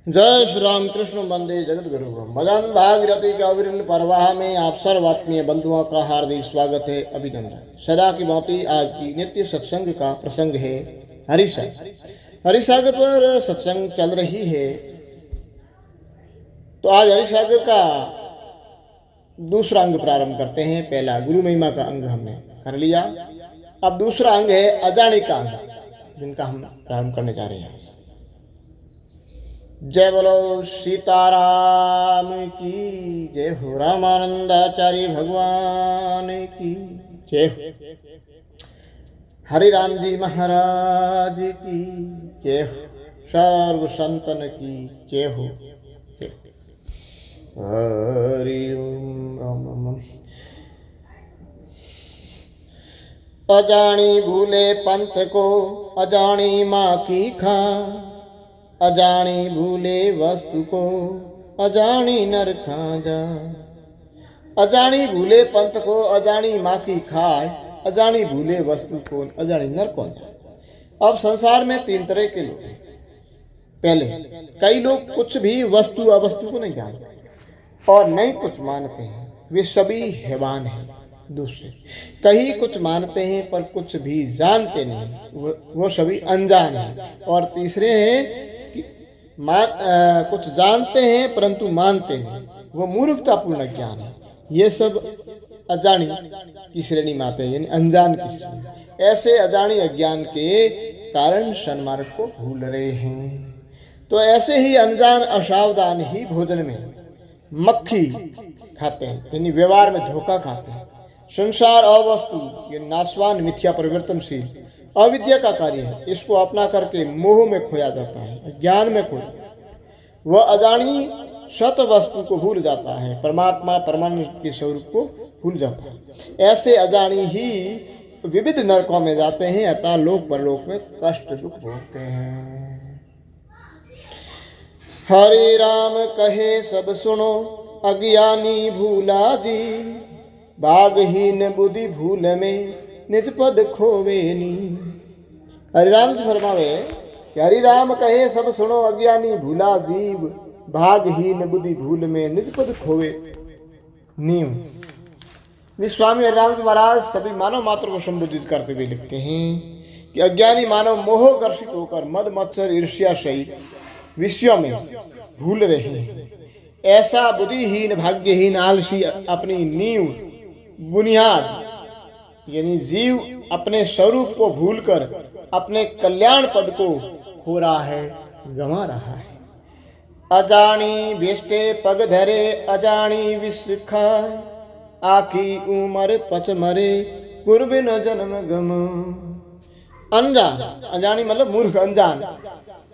जय श्री राम कृष्ण वंदे जगत गुरु। मगन भागीरथी का अविरल प्रवाह में आप सर्वात्मीय बंधुओं का हार्दिक स्वागत है, अभिनंदन। सदा की भांति आज की नित्य सत्संग का प्रसंग है हरिसागर। हरिसागर पर सत्संग चल रही है, तो आज हरिसागर का दूसरा अंग प्रारंभ करते हैं। पहला गुरु महिमा का अंग हमने कर लिया, अब दूसरा अंग है अजाणी का अंग, जिनका हम प्रारंभ करने जा रहे हैं। जय बोलो सीताराम की जय हो, रामानंदाचार्य भगवान की जय हो, हरि राम जी महाराज की जय हो, सर्व संतन की जय हो। हरि ओम राम राम। अजानी भूले पंथ को अजानी माँ की खा, अजानी भूले वस्तु को अजानी नर खा जा। अजानी भूले पंथ को अजानी माँ की खाए, अजानी भूले वस्तु को अजानी नर कौन जाए। अब संसार में तीन तरह के लोग हैं। पहले कई लोग कुछ भी वस्तु अवस्तु को नहीं जानते और नहीं कुछ मानते हैं, वे सभी हैवान हैं। दूसरे कहीं कुछ मानते हैं पर कुछ भी जानते नहीं, वो सभी अनजान हैं। और तीसरे हैं कुछ जानते हैं परंतु मानते नहीं, वो मूर्खतापूर्ण ज्ञान है। ये सब अजानी की श्रेणी में आते हैं, यानी अनजान की श्रेणी। ऐसे अजानी अज्ञान के कारण सन्मार्ग को भूल रहे हैं। तो ऐसे ही अनजान असावधान ही भोजन में मक्खी खाते हैं, यानी व्यवहार में धोखा खाते हैं। संसार अवस्तु ये नाशवान मिथ्या परिवर्तनशील अविद्या का कार्य है। इसको अपना करके मोह में खोया जाता है, ज्ञान में खोया। वह अजानी सत वस्तु को भूल जाता है, परमात्मा परमानंद के स्वरूप को भूल जाता है। ऐसे अजानी ही विविध नरकों में जाते हैं, अतः लोक परलोक में कष्ट दुख भोगते हैं। हरे राम कहे सब सुनो अज्ञानी भूला जी, भागहीन बुद्धि भूल में निज पद खोवेनी। हरिराम जी फरमावे कि हरिराम कहे सब सुनो अज्ञानी भूला जीव, भागहीन बुद्धि भूल में निज पद खोवे नीव। स्वामी हरिराम जी महाराज सभी मानव मात्र को संबोधित करते हुए लिखते हैं कि अज्ञानी मानव मोह ग्रसित होकर मद मत्सर ईर्ष्या सहित विषयों में भूल रहे हैं। ऐसा बुद्धिहीन भाग्यहीन आलसी अपनी नींव बुनियाद यानी जीव अपने स्वरूप को भूलकर अपने कल्याण पद को खो रहा है, गंवा रहा है। अजानी बेष्टे पग धरे अजानी विष खाए, आखी उमर पच मरे गुरबिन जन्म गम। अनजान, अजानी मतलब मूर्ख, अनजान।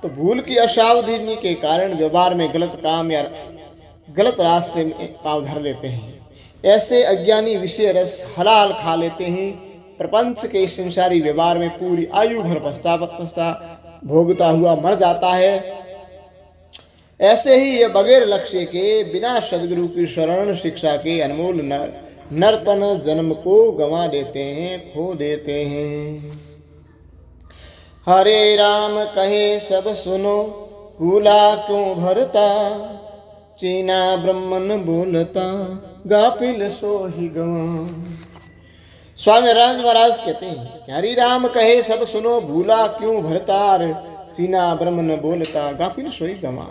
तो भूल की असावधानी के कारण व्यवहार में गलत काम या गलत रास्ते में पांव धर लेते हैं। ऐसे अज्ञानी विषय रस हलाल खा लेते हैं, प्रपंच के संसारी व्यवहार में पूरी आयु भर पछता भोगता हुआ मर जाता है। ऐसे ही ये बगैर लक्ष्य के बिना सदगुरु की शरण शिक्षा के अनमोल नर्तन जन्म को गंवा देते हैं, खो देते हैं। हरे राम कहे सब सुनो भूला क्यों भरता, चीना ब्रह्मन बोलता गापिल सो ही गवा। स्वामी राज महाराज कहते हैं कि हरि राम कहे सब सुनो भूला क्यों भरतार, चीना ब्रह्मन बोलता गापिल सो ही गवा।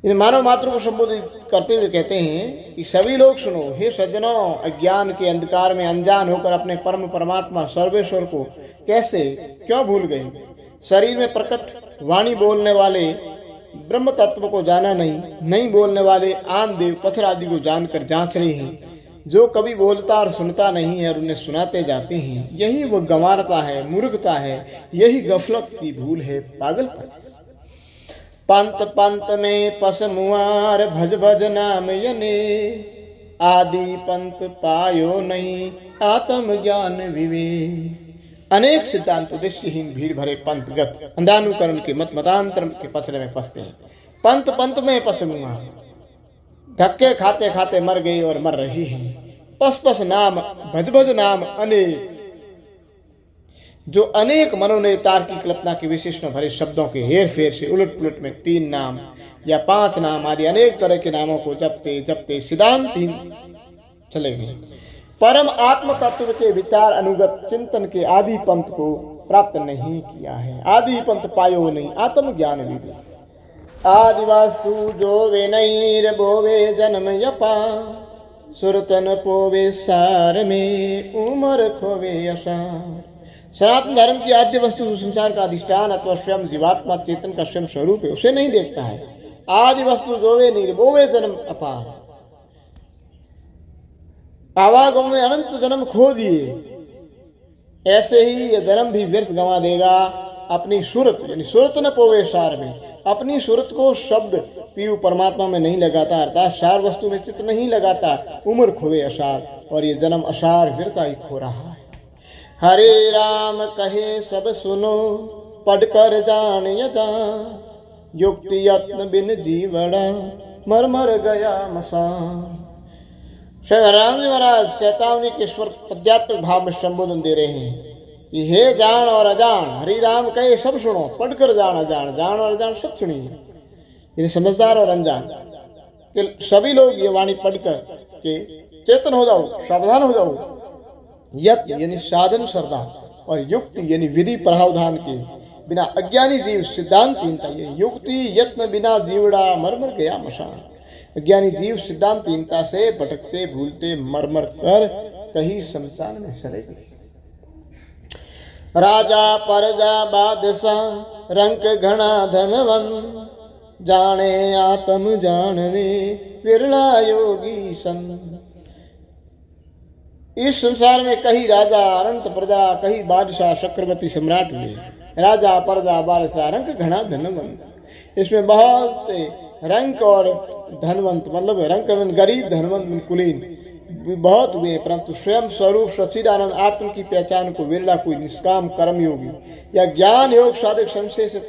इन मानव मात्र को संबोधित करते हुए कहते हैं कि सभी लोग सुनो, हे सज्जनों, अज्ञान के अंधकार में अनजान होकर अपने परम परमात्मा सर्वेश्वर को कैसे क्यों भूल गए। शरीर में प्रकट वाणी बोलने वाले ब्रह्म तत्व को जाना नहीं बोलने वाले आन देव पत्थर आदि को जानकर जांच रहे हैं। जो कभी बोलता और सुनता नहीं है और उन्हें सुनाते जाते हैं, यही वो गंवारता है, मूर्खता है, यही गफलत की भूल है, पागलपन। पंत पंत में पस मुआर भज भज नाम यने, आदि पंत पायो नहीं आत्म ज्ञान विवेक। अनेक सिद्धांत दृष्टिहीन भीड़ भरे पंथगत अंधानुकरण के मत मतांतर के पचड़े में फंसते हैं। पंत पंत में पस मुआ, धक्के खाते खाते मर गए और मर रही हैं। पस पस नाम भज भज नाम अनेक, जो अनेक मनों ने तार्किक कल्पना के विशेषण भरे शब्दों के हेर फेर से उलट पुलट में 3 नाम या 5 नाम आदि अनेक तरह के नामों को जपते जपते सिद्धांतहीन चले गए। परम आत्म तत्व के विचार अनुगत चिंतन के आदि पंथ को प्राप्त नहीं किया है। आदि पंथ पायो नहीं आत्म ज्ञान विदु। आदि वास्तु जो वे नहीं बोवे जन्म यपा, सुरतन पोवे सार में उमर खोवे असार। सनातन धर्म की आद्य वस्तु संसार का अधिष्ठान अथवा स्वयं जीवात्मा चेतन का स्वयं स्वरूप है, उसे नहीं देखता है। आदि वस्तु जो वे नहीं बोवे जन्म अपार, आवागमन में अनंत जन्म खो दिए, ऐसे ही यह जन्म भी व्यर्थ गंवा देगा। अपनी सूरत यानी सूरत न पोवे सार में, अपनी सूरत को शब्द पीयू परमात्मा में नहीं लगाता, अर्थात सार वस्तु में चित्त नहीं लगाता, उम्र खोवे असार, और ये जन्म असार व्यर्थ ही खो रहा है। हरे राम कहे सब सुनो, पढ़कर जान यजा, युक्ति यत्न बिन जीवड़ा, मर मर गया मसान। श्री राम जी महाराज चेतावनी के स्वर पद्यात्मक भाव में संबोधन दे रहे हैं कि हे जान और अजान, हरि राम कहे सब सुनो, पढ़कर जान अजान, जान और अजान सब सुनिए। यानी समझदार और अनजान कि सभी लोग ये वाणी पढ़कर के चेतन हो जाओ, सावधान हो जाओ। यत यानी साधन श्रद्धा और युक्ति यानी विधि प्रावधान के बिना अज्ञानी जीव सिद्धांतहीनता, ये युक्ति यत्न बिना जीवड़ा मरमर गया मशान। अज्ञानी जीव सिद्धांतहीनता से भटकते भूलते मरमर कर कहीं शमशान में सड़े गए। राजा परजा बादशाह रंक घना धनवन, जाने आत्म जानवे विरला योगी सन। इस संसार में कई राजा अनंत प्रजा, कई बादशाह चक्रवर्ती सम्राट हुए। राजा परजा बादशाह रंक घना धनवंत, इसमें बहुत रंक और धनवंत मतलब रंक में गरीब धनवंत में कुलीन बहुत हुए, परंतु स्वयं स्वरूप सच्चिदानंद आत्म की पहचान को विरला कोई निष्काम कर्मयोगी या ज्ञान योग साधक संशय से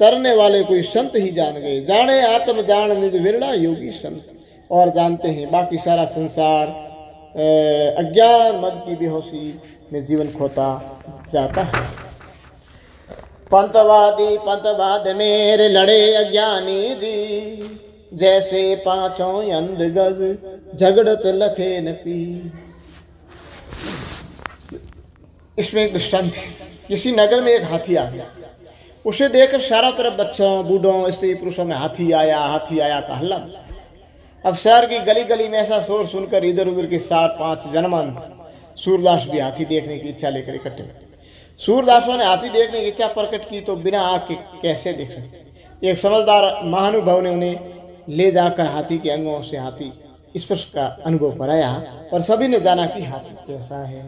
तरने वाले कोई संत ही जान गए। जाने आत्म जान निज विरला योगी संत, और जानते हैं बाकी सारा संसार अज्ञान मद की बेहोशी में जीवन खोता जाता है। पंथवादी पंथवाद मेरे लड़े अज्ञानी दी, जैसे पांचों अंध गज झगड़त लखे न पी। इसमें एक दृष्टांत है। किसी नगर में एक हाथी आ गया, उसे देखकर सारा तरफ बच्चों बूढ़ों स्त्री पुरुषों में हाथी आया का हल्ला मचा। अब शहर की गली गली में ऐसा शोर सुनकर इधर उधर के 4-5 जनमंत सूरदास भी हाथी देखने की इच्छा लेकर इकट्ठे हुए। सूरदासों ने हाथी देखने की इच्छा प्रकट की तो बिना आग के कैसे देख सकते। एक समझदार महानुभाव ने उन्हें ले जाकर हाथी के अंगों से हाथी स्पर्श का अनुभव कराया और सभी ने जाना कि हाथी कैसा है।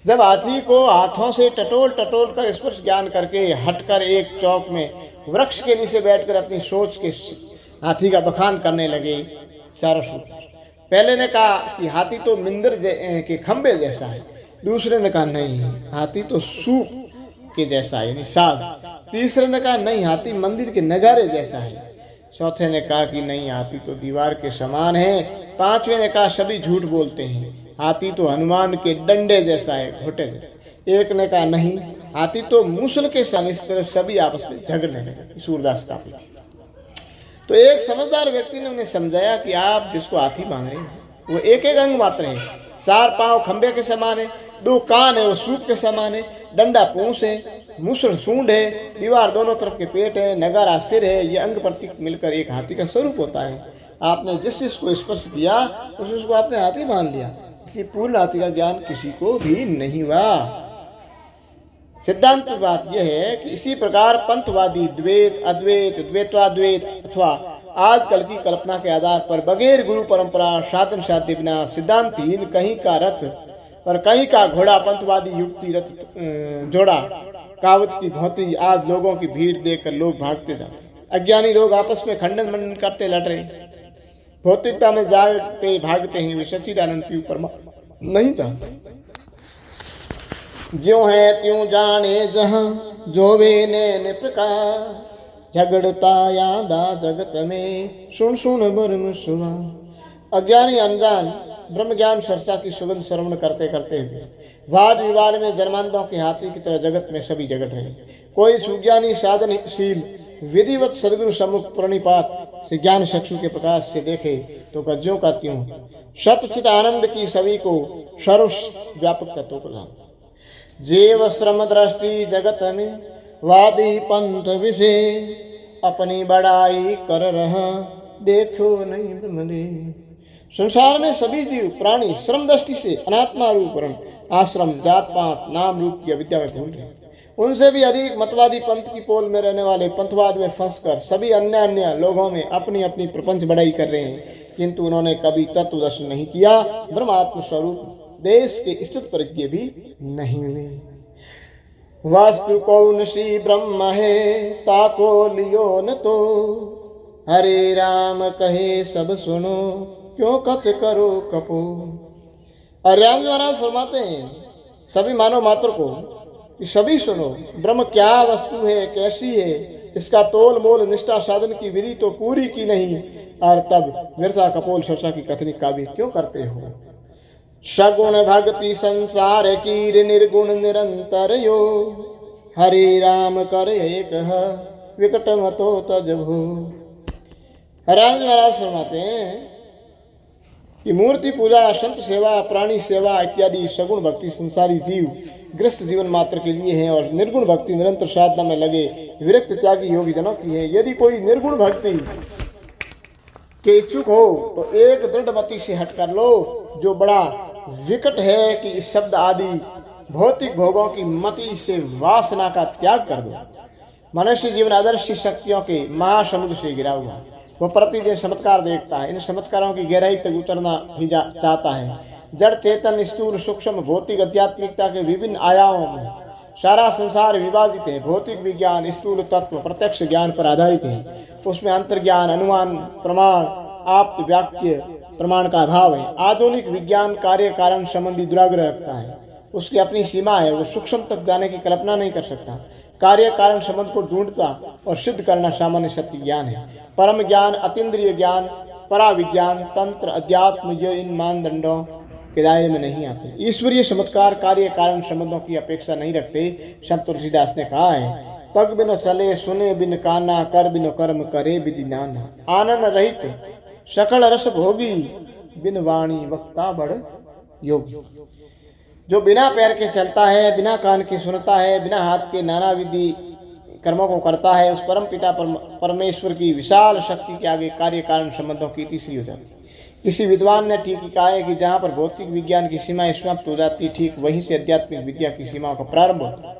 जब हाथी को हाथों से टटोल कर स्पर्श ज्ञान करके हटकर एक चौक में वृक्ष के नीचे बैठकर अपनी सोच के हाथी का बखान करने लगे चारों सूत्र। पहले ने कहा कि हाथी तो मिंदर के खंबे जैसा है, दूसरे ने कहा नहीं हाथी तो सूप के जैसा है यानी साज, तीसरे ने कहा नहीं हाथी मंदिर के नगारे जैसा है, चौथे ने कहा कि नहीं हाथी तो दीवार के समान है, पांचवें ने कहा सभी झूठ बोलते हैं हाथी तो हनुमान के डंडे जैसा है, घोटे जैसा। एक ने कहा नहीं हाथी तो मूसल के समान। इस तरह सभी आपस में झगड़ने लगे। सूरदास काफी थी। तो एक समझदार व्यक्ति ने उन्हें समझाया कि आप जिसको हाथी मान रहे हैं वो एक एक अंग मात्र है, 4 पांव खंबे के समान है, 2 कान है वो सूप के समान है, डंडा पूंछ है, मूसल सूंड है, दीवार दोनों तरफ के पेट है, नगारा सिर है, ये अंग प्रतीक मिलकर एक हाथी का स्वरूप होता है। आपने जिस जिसको स्पर्श किया उसको आपने हाथी मान लिया, इसलिए पूर्ण हाथी का ज्ञान किसी को भी नहीं हुआ। सिद्धांत बात यह है कि इसी प्रकार पंथवादी द्वैत अद्वैत द्वैताद्वैत अथवा आजकल की कल्पना के आधार पर बगैर गुरु परंपरा साधन साध्य बिना सिद्धांतहीन कहीं का रथ और कहीं का घोड़ा पंथवादी युक्ति रथ जोड़ा कावत की भांति आज लोगों की भीड़ देखकर लोग भागते जाते। अज्ञानी लोग आपस में खंडन मंडन करते लड़ रहे, भौतिकता में जागते भागते हैं, वे सच्चिदानंद की ऊपर नहीं चाहते। ज्यों है त्यों जाने जहां जो वे नैन प्रकार, झगड़ता यादा जगत में सुन सुन बर्म सुना। अज्ञानी अनजान ब्रह्म ज्ञान चर्चा की सुगंध श्रवण करते करते हुए वाद विवाद में जन्मांधों के हाथी की तरह जगत में सभी जगत रहे। कोई सुज्ञानी साधनशील विधिवत सदगुरु सम्मुख प्रणिपात से ज्ञान चक्षु के प्रकाश से देखे तो गज्जों का त्यों सतचित आनंद की सभी को सर्व व्यापक तत्व प्रदान। जीव श्रम दृष्टि जगत में वादी पंथ विषय अपनी बड़ाई कर रहा देखो नहीं ब्रह्मदे। संसार में सभी जीव प्राणी श्रम दृष्टि से अनात्मा रूप आश्रम जात पात नाम रूप की अविद्या में भूल रहे। उनसे भी अधिक मतवादी पंथ की पोल में रहने वाले पंथवाद में फंसकर सभी अन्य अन्य लोगों में अपनी अपनी प्रपंच बढ़ाई कर रहे हैं, किंतु उन्होंने कभी तत्व दर्शन नहीं किया, ब्रह्मात्म स्वरूप देश के स्थित परिज्ञ भी नहीं हुए। वास्तु कौन सी ब्रह्म है ताको लियो न तो, हरे राम कहे सब सुनो क्यों कथ करो कपो। और राम जी महाराज फरमाते हैं सभी मानव मात्र को कि सभी सुनो, ब्रह्म क्या वस्तु है, कैसी है, इसका तोल मोल निष्ठा साधन की विधि तो पूरी की नहीं, और तब व्यर्था कपोल चर्चा की कथनी काव्य क्यों करते हो। सगुण भक्ति संसार की निर्गुण निरंतर यो, हरे राम कर एक विकट मतो तजभो। राम जी महाराज फरमाते हैं कि मूर्ति पूजा, संत सेवा, प्राणी सेवा इत्यादि सगुण भक्ति संसारी जीव ग्रस्त जीवन मात्र के लिए है, और निर्गुण भक्ति निरंतर साधना में लगे विरक्त त्यागी योगी जनों की है। यदि कोई निर्गुण भक्ति के इच्छुक हो तो एक दृढ़ मति से हट कर लो, जो बड़ा विकट है कि इस शब्द आदि भौतिक भोगों की मति से वासना का त्याग कर दो। मनुष्य जीवन आदर्श शक्तियों के महासमुद्र से घिरा हुआ, वह प्रतिदिन चमत्कार देखता है, इन चमत्कारों की गहराई तक उतरना भी चाहता है। जड़ चेतन स्थूल सूक्ष्म भौतिक आध्यात्मिकता के विभिन्न आयामों में सारा संसार विभाजित है। भौतिक विज्ञान स्थूल तत्व प्रत्यक्ष ज्ञान पर आधारित है, उसमें अंतर्ज्ञान अनुमान प्रमाण आप्त वाक्य प्रमाण का अभाव है। आधुनिक विज्ञान कार्य कारण संबंधी दुराग्रह रखता है, उसकी अपनी सीमा है, वो सूक्ष्म तक जाने की कल्पना नहीं कर सकता। कार्य कारण संबंध को ढूंढता और सिद्ध करना सामान्य सत्य ज्ञान है। परम ज्ञान अतीन्द्रिय ज्ञान पराविज्ञान तंत्र अध्यात्म जो इन मानदंडों के दायरे में नहीं आते। ईश्वरीय चमत्कार कार्य कारण संबंधों की अपेक्षा नहीं रखते। संत तुलसीदास ने कहा है, पग बिनो चले सुने बिन काना, कर बिनो कर्म करे विधि नाना। आनंद रहित सकल रस भोगी, बिन वाणी वक्ता बड़ योगी। जो बिना पैर के चलता है, बिना कान के सुनता है, बिना हाथ के नाना विधि कर्मों को करता है, उस परम पिता परमेश्वर की विशाल शक्ति के आगे कार्य कारण संबंधों की तीसरी हो जाती है। किसी विद्वान ने ठीक ही कहा है कि जहाँ पर भौतिक विज्ञान की सीमाएं समाप्त हो जाती, ठीक वहीं से आध्यात्मिक विद्या की सीमाओं का प्रारंभ होता है।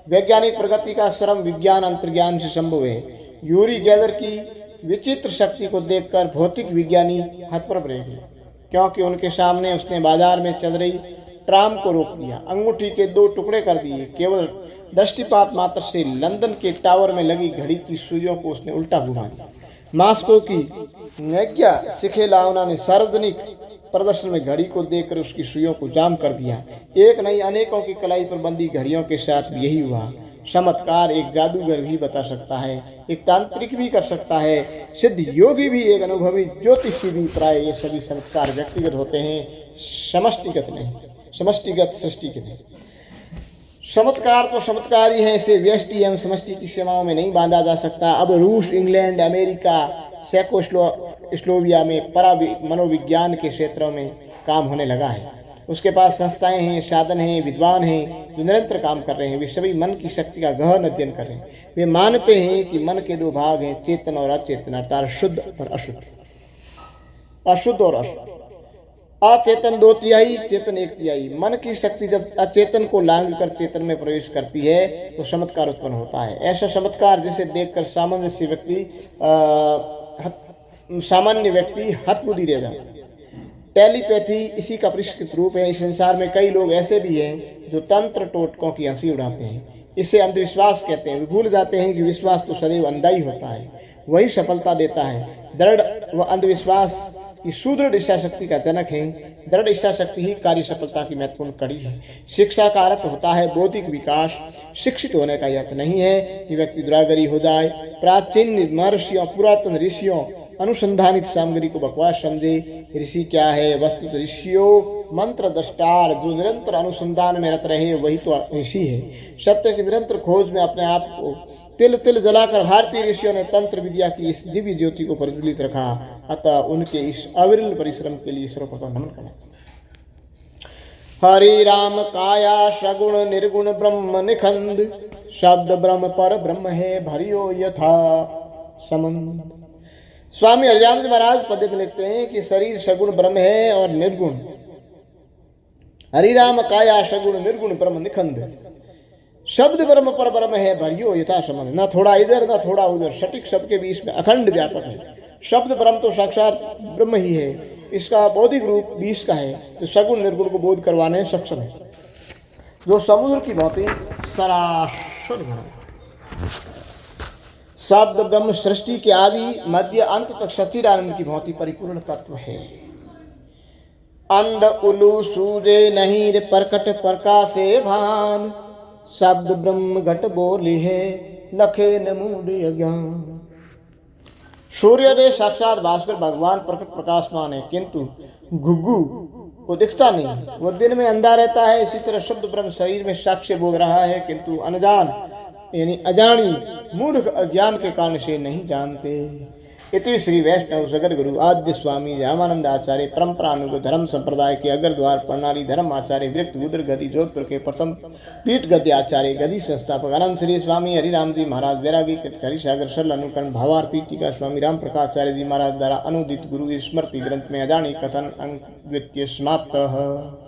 वैज्ञानिक प्रगति का श्रम विज्ञान अंतर्ज्ञान से संभव है। यूरी गेलर की विचित्र शक्ति को देखकर भौतिक विज्ञानी हतप्रभ रह गए, क्योंकि उनके सामने उसने बाजार में चल रही ट्राम को रोक दिया, अंगूठी के 2 टुकड़े कर दिए। केवल दृष्टिपात मात्र से लंदन के टावर में लगी घड़ी की सुइयों को उसने उल्टा घुमा दिया। मास्को की नैज्ञा सिखेलावना ने सार्वजनिक प्रदर्शन में घड़ी को देखकर उसकी सुइयों को जाम कर दिया। एक नहीं अनेकों की कलाई पर बंदी घड़ियों के साथ भी यही हुआ। चमत्कार एक जादूगर भी बता सकता है, एक तांत्रिक भी कर सकता है, सिद्ध योगी भी, एक अनुभवी ज्योतिषी भी। प्राय ये सभी चमत्कार व्यक्तिगत होते हैं, समष्टिगत नहीं, समष्टिगत सृष्टि के नहीं। चमत्कार तो चमत्कार ही है, इसे व्यष्टि एवं समष्टि की सीमाओं में नहीं बांधा जा सकता। अब रूस, इंग्लैंड, अमेरिका, चेकोस्लोवाकिया में परा मनोविज्ञान के क्षेत्रों में काम होने लगा है। उसके पास संस्थाएं हैं, साधन हैं, विद्वान हैं जो निरंतर काम कर रहे हैं। वे सभी मन की शक्ति का गहन अध्ययन कर रहे हैं। वे मानते हैं कि मन के 2 भाग हैं, चेतन और अचेतन, अर्थात शुद्ध और अशुद्ध, अशुद्ध और अशुद्ध। अचेतन 2/3, चेतन 1/3। मन की शक्ति जब अचेतन को लांघ कर चेतन में प्रवेश करती है तो चमत्कार उत्पन्न होता है। ऐसा चमत्कार जिसे देखकर सामान्य व्यक्ति हतबुद्धि रह जाता है। टेलीपैथी इसी का परिष्कृत रूप है। इस संसार में कई लोग ऐसे भी हैं जो तंत्र टोटकों की हंसी उड़ाते हैं। इसे अंधविश्वास कहते हैं। वे भूल जाते हैं कि विश्वास तो सदैव अंधा ही होता है, वही सफलता देता है। दृढ़ व अंधविश्वास कि सुदृढ़ इच्छा शक्ति का जनक है। दृढ़ इच्छा शक्ति ही कार्य सफलता की महत्वपूर्ण कड़ी है। शिक्षा का अर्थ होता है बौद्धिक विकास। शिक्षित होने का यह अर्थ नहीं है कि व्यक्ति दुरागरी हो जाए, प्राचीन महर्षियों पुरातन ऋषियों अनुसंधानित सामग्री को बकवास समझे। ऋषि क्या है? वस्तुत ऋषियों मंत्र दृष्टार, जो निरंतर अनुसंधान में रत रहे वही तो ऋषि है। सत्य की निरंतर खोज में अपने आप को तिल तिल जलाकर भारतीय ऋषियों ने तंत्र विद्या की इस दिव्य ज्योति को प्रज्वलित रखा। अतः उनके इस अविरल परिश्रम के लिए सर्वप्रथम नमन करना चाहिए। हरि राम काया सगुण निर्गुण ब्रह्म निखंड, शब्द ब्रह्म पर ब्रह्म है भरियो यथा समंद। स्वामी हरिराम जी महाराज पद्य में लिखते हैं कि शरीर सगुण ब्रह्म है और निर्गुण। हरि राम काया सगुण निर्गुण ब्रह्म निखंड, शब्द ब्रह्म पर ब्रह्म है भरियो यथा समंद। न थोड़ा इधर न थोड़ा उधर, सटीक सबके बीच में अखंड व्यापक है। शब्द ब्रह्म तो साक्षात ब्रह्म ही है। इसका बौद्धिक रूप 20 का है, जो सगुण निर्गुण को बोध करवाने सक्षम है, जो समुद्र की भांति सरासर भरा। शब्द ब्रह्म सृष्टि के आदि मध्य अंत तक सच्चिदानंद की भांति परिपूर्ण तत्व है। अंध उलू सूजे नहीं रे प्रकट प्रकाशे भान, शब्द ब्रह्म घट बोली है लखे न मूढ़ अज्ञान। सूर्योदय साक्षात भास्कर भगवान प्रकट प्रकाशमान है, किंतु घुग्गू को दिखता नहीं, वो दिन में अंधा रहता है। इसी तरह शब्द ब्रह्म शरीर में साक्ष्य बोल रहा है, किंतु अनजान यानी अजानी मूर्ख अज्ञान के कारण से नहीं जानते। इति श्री वैष्णव जगत गुरु आद्य स्वामी रामानंद आचार्य परंपरानुग धर्म संप्रदाय के अग्रद्वार प्रणाली धर्म आचार्य विरक्त गुदर गति जोधपुर के प्रथम पीठ गद्य आचार्य गति संस्थापक अनंत श्री स्वामी हरिराम जी महाराज वैरागी हरि सागर सरल अनुकरण भावार्थी टीका स्वामी राम प्रकाश आचार्य जी महाराज द्वारा अनुदित गुरु स्मृति ग्रंथ में अजानी कथन अंक द्वितीय समाप्त।